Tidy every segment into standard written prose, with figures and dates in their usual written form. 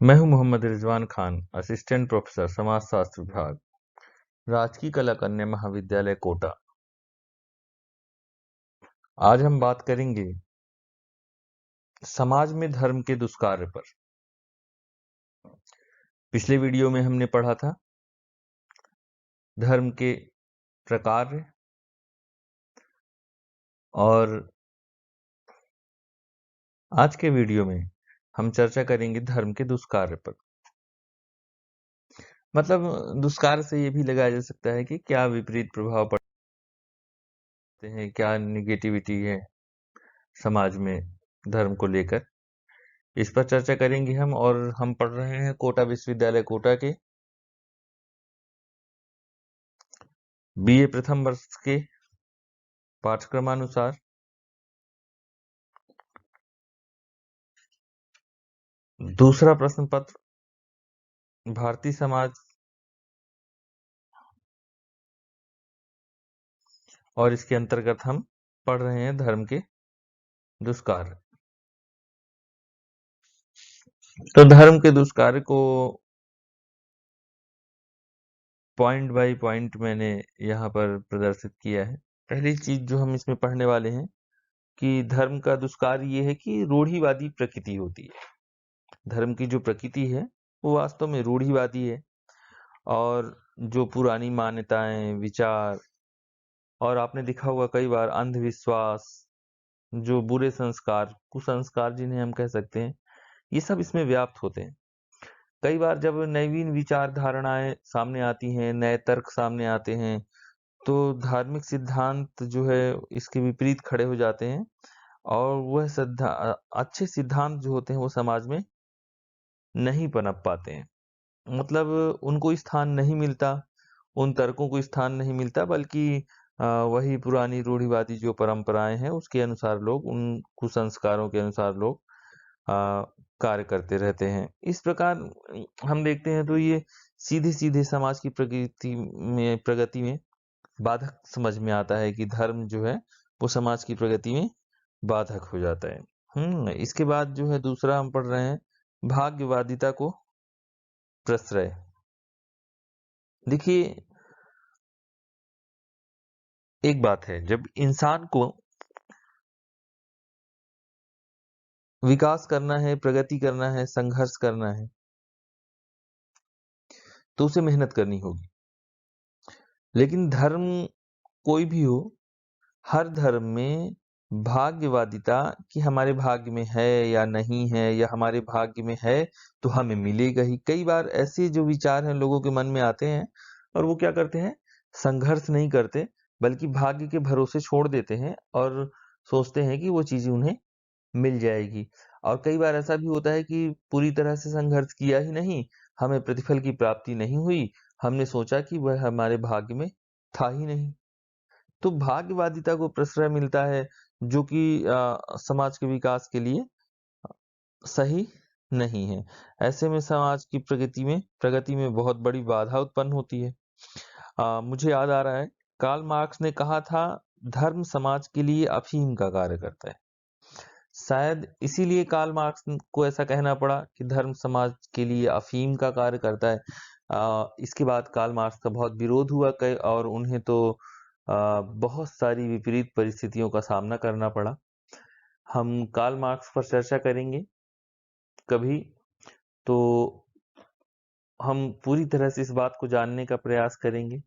मैं हूं Mohammad Rizwan Khan, assistant professor समाज शास्त्र विभाग, राजकीय कला कन्या महाविद्यालय कोटा। आज हम बात करेंगे समाज में धर्म के दुष्कार्य पर। पिछले वीडियो में हमने पढ़ा था धर्म के प्रकार, और आज के वीडियो में हम चर्चा करेंगे धर्म के दुष्कार्य पर। मतलब दुष्कार्य से ये भी लगाया जा सकता है कि क्या विपरीत प्रभाव पड़ते हैं, क्या निगेटिविटी है समाज में धर्म को लेकर। इस पर चर्चा करेंगे हम, और हम पढ़ रहे हैं कोटा विश्वविद्यालय कोटा के बीए प्रथम वर्ष के पाठ्यक्रमानुसार दूसरा प्रश्न पत्र भारतीय समाज, और इसके अंतर्गत हम पढ़ रहे हैं धर्म के दुष्कार्य। तो धर्म के दुष्कार्य को पॉइंट बाय पॉइंट मैंने यहाँ पर प्रदर्शित किया है। पहली चीज जो हम इसमें पढ़ने वाले हैं कि धर्म का दुष्कार्य ये है कि रूढ़िवादी प्रकृति होती है। धर्म की जो प्रकृति है वो वास्तव में रूढ़िवादी है, और जो पुरानी मान्यताएं, विचार, और आपने देखा होगा कई बार अंधविश्वास, जो बुरे संस्कार, कुसंस्कार जिन्हें हम कह सकते हैं, ये सब इसमें व्याप्त होते हैं। कई बार जब नवीन विचार धारणाएं सामने आती हैं, नए तर्क सामने आते हैं, तो धार्मिक सिद्धांत जो है इसके विपरीत खड़े हो जाते हैं, और वह अच्छे सिद्धांत जो होते हैं वो समाज में नहीं पनप पाते हैं। मतलब उनको स्थान नहीं मिलता, उन तर्कों को स्थान नहीं मिलता, बल्कि वही पुरानी रूढ़िवादी जो परंपराएं हैं उसके अनुसार लोग, उन कुसंस्कारों के अनुसार लोग कार्य करते रहते हैं। इस प्रकार हम देखते हैं तो ये सीधे सीधे समाज की प्रगति में बाधक समझ में आता है कि धर्म जो है वो समाज की प्रगति में बाधक हो जाता है। इसके बाद जो है दूसरा हम पढ़ रहे हैं भाग्यवादिता को प्रश्रय। देखिए, एक बात है, जब इंसान को विकास करना है, प्रगति करना है, संघर्ष करना है, तो उसे मेहनत करनी होगी। लेकिन धर्म कोई भी हो, हर धर्म में भाग्यवादिता कि हमारे भाग्य में है या नहीं है, या हमारे भाग्य में है तो हमें मिलेगा ही। कई बार ऐसे जो विचार हैं लोगों के मन में आते हैं, और वो क्या करते हैं, संघर्ष नहीं करते, बल्कि भाग्य के भरोसे छोड़ देते हैं और सोचते हैं कि वो चीजें उन्हें मिल जाएगी। और कई बार ऐसा भी होता है कि पूरी तरह से संघर्ष किया ही नहीं, हमें प्रतिफल की प्राप्ति नहीं हुई, हमने सोचा कि वह हमारे भाग्य में था ही नहीं। तो भाग्यवादिता को प्रश्रय मिलता है, जो कि समाज के विकास के लिए सही नहीं है। ऐसे में समाज की प्रगति में बहुत बड़ी बाधा उत्पन्न होती है। मुझे याद आ रहा है, कार्ल मार्क्स ने कहा था धर्म समाज के लिए अफीम का कार्य करता है। शायद इसीलिए कार्ल मार्क्स को ऐसा कहना पड़ा कि धर्म समाज के लिए अफीम का कार्य करता है। इसके बाद कार्ल मार्क्स का बहुत विरोध हुआ, और उन्हें तो बहुत सारी विपरीत परिस्थितियों का सामना करना पड़ा। हम कार्ल मार्क्स पर चर्चा करेंगे कभी, तो हम पूरी तरह से इस बात को जानने का प्रयास करेंगे,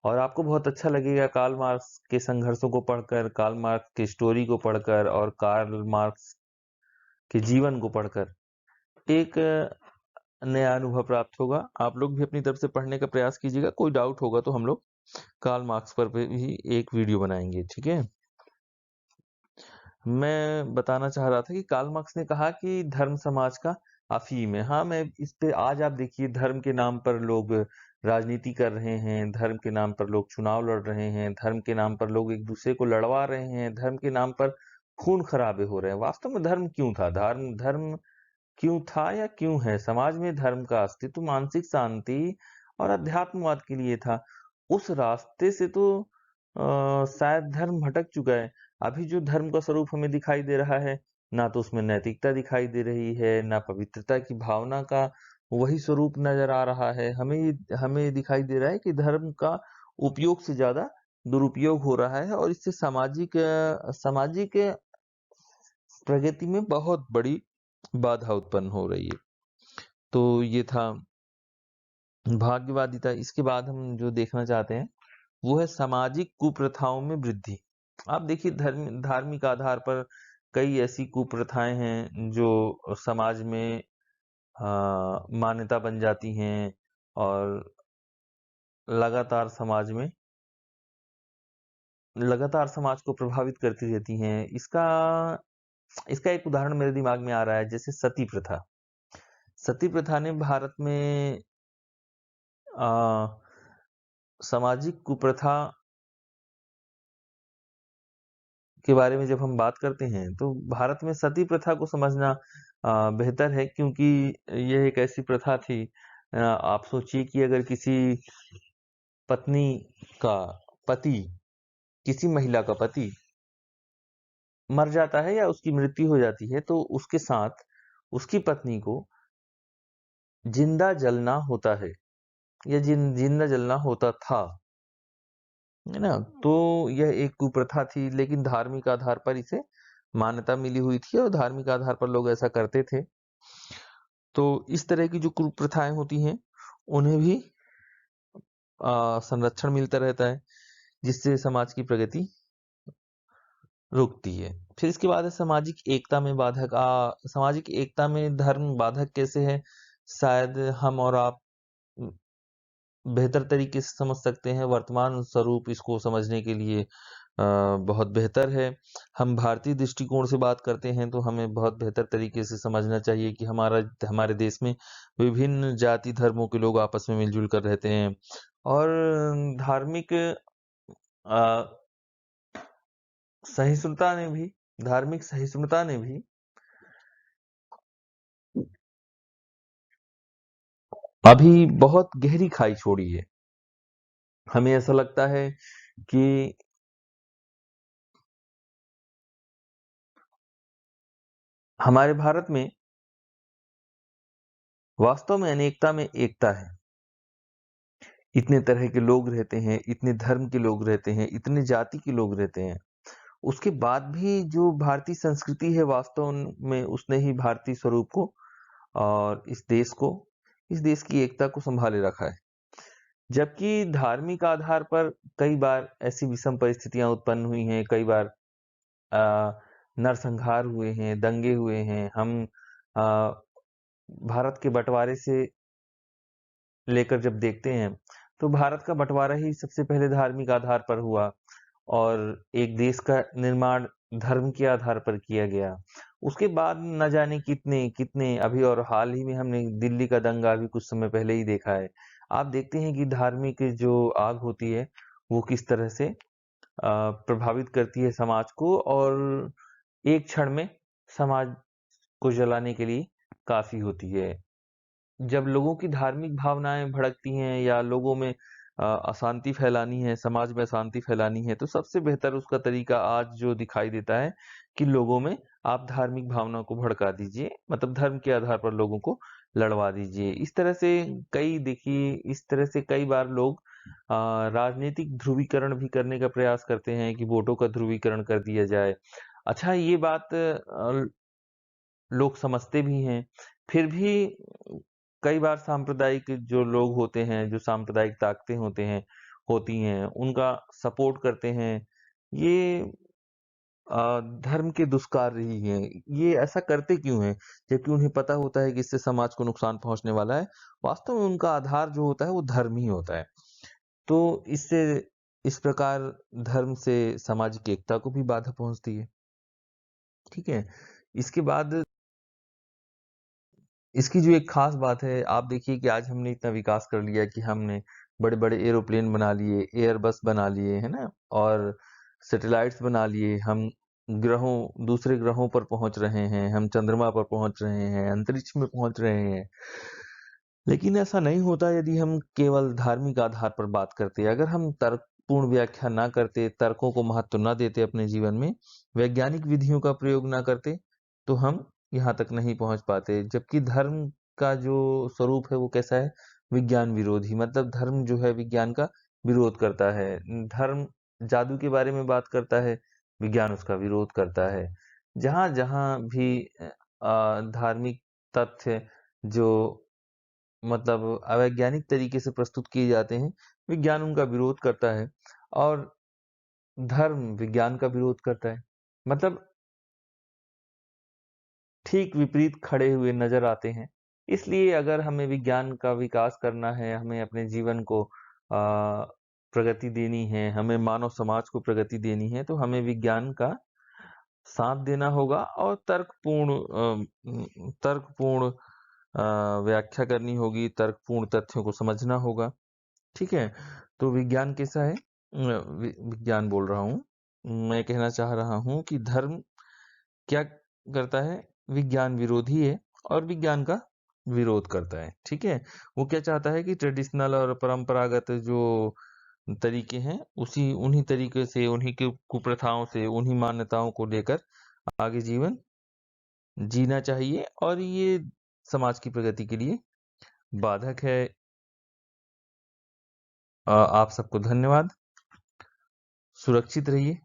और आपको बहुत अच्छा लगेगा कार्ल मार्क्स के संघर्षों को पढ़कर, कार्ल मार्क्स की स्टोरी को पढ़कर, और कार्ल मार्क्स के जीवन को पढ़कर एक नया अनुभव प्राप्त होगा। आप लोग भी अपनी तरफ से पढ़ने का प्रयास कीजिएगा। कोई डाउट होगा तो हम लोग कार्ल मार्क्स पर भी एक वीडियो बनाएंगे, ठीक है। मैं बताना चाह रहा था कि कार्ल मार्क्स ने कहा कि धर्म समाज का अफीम है। हाँ, मैं इस पे, आज आप देखिए धर्म के नाम पर लोग राजनीति कर रहे हैं, धर्म के नाम पर लोग चुनाव लड़ रहे हैं, धर्म के नाम पर लोग एक दूसरे को लड़वा रहे हैं, धर्म के नाम पर खून खराबे हो रहे हैं। वास्तव में धर्म क्यों था, धर्म धर्म क्यों था या क्यों है? समाज में धर्म का अस्तित्व मानसिक शांति और अध्यात्मवाद के लिए था। उस रास्ते से तो शायद धर्म भटक चुका है। अभी जो धर्म का स्वरूप हमें दिखाई दे रहा है ना तो उसमें नैतिकता दिखाई दे रही है, ना पवित्रता की भावना का वही स्वरूप नजर आ रहा है। हमें दिखाई दे रहा है कि धर्म का उपयोग से ज्यादा दुरुपयोग हो रहा है और इससे सामाजिक प्रगति में बहुत बड़ी बाधा उत्पन्न हो रही है। तो ये था भाग्यवादिता। इसके बाद हम जो देखना चाहते हैं वो है सामाजिक कुप्रथाओं में वृद्धि। आप देखिए धार्मिक आधार पर कई ऐसी कुप्रथाएं हैं जो समाज में मान्यता बन जाती हैं और लगातार समाज को प्रभावित करती रहती हैं। इसका एक उदाहरण मेरे दिमाग में आ रहा है, जैसे सती प्रथा। सती प्रथा ने भारत में सामाजिक कुप्रथा के बारे में जब हम बात करते हैं तो भारत में सती प्रथा को समझना बेहतर है, क्योंकि यह एक ऐसी प्रथा थी। आप सोचिए कि अगर किसी पत्नी का पति किसी महिला का पति मर जाता है या उसकी मृत्यु हो जाती है तो उसके साथ उसकी पत्नी को जिंदा जलना होता है या जिंदा जलना होता था, है ना। तो यह एक कुप्रथा थी, लेकिन धार्मिक आधार पर इसे मान्यता मिली हुई थी और धार्मिक आधार पर लोग ऐसा करते थे। तो इस तरह की जो कुप्रथाएं होती हैं उन्हें भी संरक्षण मिलता रहता है, जिससे समाज की प्रगति रुकती है। फिर इसके बाद है सामाजिक एकता में बाधक। सामाजिक एकता में धर्म बाधक कैसे है, शायद हम और आप बेहतर तरीके से समझ सकते हैं। वर्तमान स्वरूप इसको समझने के लिए बहुत बेहतर है। हम भारतीय दृष्टिकोण से बात करते हैं तो हमें बहुत बेहतर तरीके से समझना चाहिए कि हमारे देश में विभिन्न जाति धर्मों के लोग आपस में मिलजुल कर रहते हैं और धार्मिक सहिष्णुता ने भी धार्मिक सहिष्णुता ने भी अभी बहुत गहरी खाई छोड़ी है। हमें ऐसा लगता है कि हमारे भारत में वास्तव में अनेकता में एकता है। इतने तरह के लोग रहते हैं, इतने धर्म के लोग रहते हैं, इतने जाति के लोग रहते हैं, उसके बाद भी जो भारतीय संस्कृति है वास्तव में उसने ही भारतीय स्वरूप को और इस देश की एकता को संभाले रखा है। जबकि धार्मिक आधार पर कई बार ऐसी विषम परिस्थितियां उत्पन्न हुई हैं, कई बार नरसंहार हुए हैं, दंगे हुए हैं। हम आ, भारत के बंटवारे से लेकर जब देखते हैं तो भारत का बंटवारा ही सबसे पहले धार्मिक आधार पर हुआ और एक देश का निर्माण धर्म के आधार पर किया गया। उसके बाद न जाने कितने कितने अभी और हाल ही में हमने दिल्ली का दंगा अभी कुछ समय पहले ही देखा है। आप देखते हैं कि धार्मिक जो आग होती है वो किस तरह से प्रभावित करती है समाज को और एक क्षण में समाज को जलाने के लिए काफी होती है। जब लोगों की धार्मिक भावनाएं भड़कती हैं या लोगों में अशांति फैलानी है, समाज में अशांति फैलानी है, तो सबसे बेहतर उसका तरीका आज जो दिखाई देता है कि लोगों में आप धार्मिक भावना को भड़का दीजिए, मतलब धर्म के आधार पर लोगों को लड़वा दीजिए। इस तरह से कई बार लोग राजनीतिक ध्रुवीकरण भी करने का प्रयास करते हैं कि वोटों का ध्रुवीकरण कर दिया जाए। अच्छा, ये बात लोग समझते भी हैं, फिर भी कई बार सांप्रदायिक जो लोग होते हैं, जो सांप्रदायिक ताकतें होती हैं, उनका सपोर्ट करते हैं। ये धर्म के दुष्कार्य ही हैं। ये ऐसा करते क्यों हैं? जबकि उन्हें पता होता है कि इससे समाज को नुकसान पहुंचने वाला है। वास्तव में उनका आधार जो होता है वो धर्म ही होता है। तो इस प्रकार धर्म से सामाजिक एकता को भी बाधा पहुंचती है। ठीक है। इसके बाद इसकी जो एक खास बात है, आप देखिए कि आज हमने इतना विकास कर लिया कि हमने बड़े-बड़े एरोप्लेन बना लिए, एयरबस बना लिए, है ना? और सैटेलाइट्स बना लिए। हम दूसरे ग्रहों पर पहुंच रहे हैं, हम चंद्रमा पर पहुंच रहे हैं, अंतरिक्ष में पहुंच रहे हैं। लेकिन ऐसा नहीं होता यदि हम केवल धार्मिक आधार पर बात करते। अगर हम तर्कपूर्ण व्याख्या ना करते, तर्कों को महत्व ना देते अपने जीवन में, वैज्ञानिक विधियों का प्रयोग ना करते, तो हम यहाँ तक नहीं पहुँच पाते। जबकि धर्म का जो स्वरूप है वो कैसा है? विज्ञान विरोधी, मतलब धर्म जो है विज्ञान का विरोध करता है। धर्म जादू के बारे में बात करता है, विज्ञान उसका विरोध करता है। जहाँ-जहाँ भी धार्मिक तथ्य जो मतलब अवैज्ञानिक तरीके से प्रस्तुत किए जाते हैं, विज्ञान उनका विरोध करता है और धर्म विज्ञान का विरोध करता है। मतलब ठीक विपरीत खड़े हुए नज़र आते हैं। इसलिए अगर हमें विज्ञान का विकास करना है, हमें अपने जीवन को प्रगति देनी है, हमें मानव समाज को प्रगति देनी है, तो हमें विज्ञान का साथ देना होगा और तर्कपूर्ण व्याख्या करनी होगी, तर्कपूर्ण तथ्यों को समझना होगा। ठीक है? तो विज्ञान कैसा है? विज्ञान बोल रहा हूँ। मैं कहना चाह रहा हूँ कि धर्म क्या करता है? विज्ञान विरोधी है और विज्ञान का विरोध करता है। ठीक है? वो क्या चाहता है कि ट्रेडिशनल और परंपरागत जो तरीके हैं, उन्हीं तरीके से, उन्हीं के कुप्रथाओं से, उन्हीं मान्यताओं को लेकर आगे जीवन जीना चाहिए और ये समाज की प्रगति के लिए बाधक है। आप सबको धन्यवाद। सुरक्षित रहिए।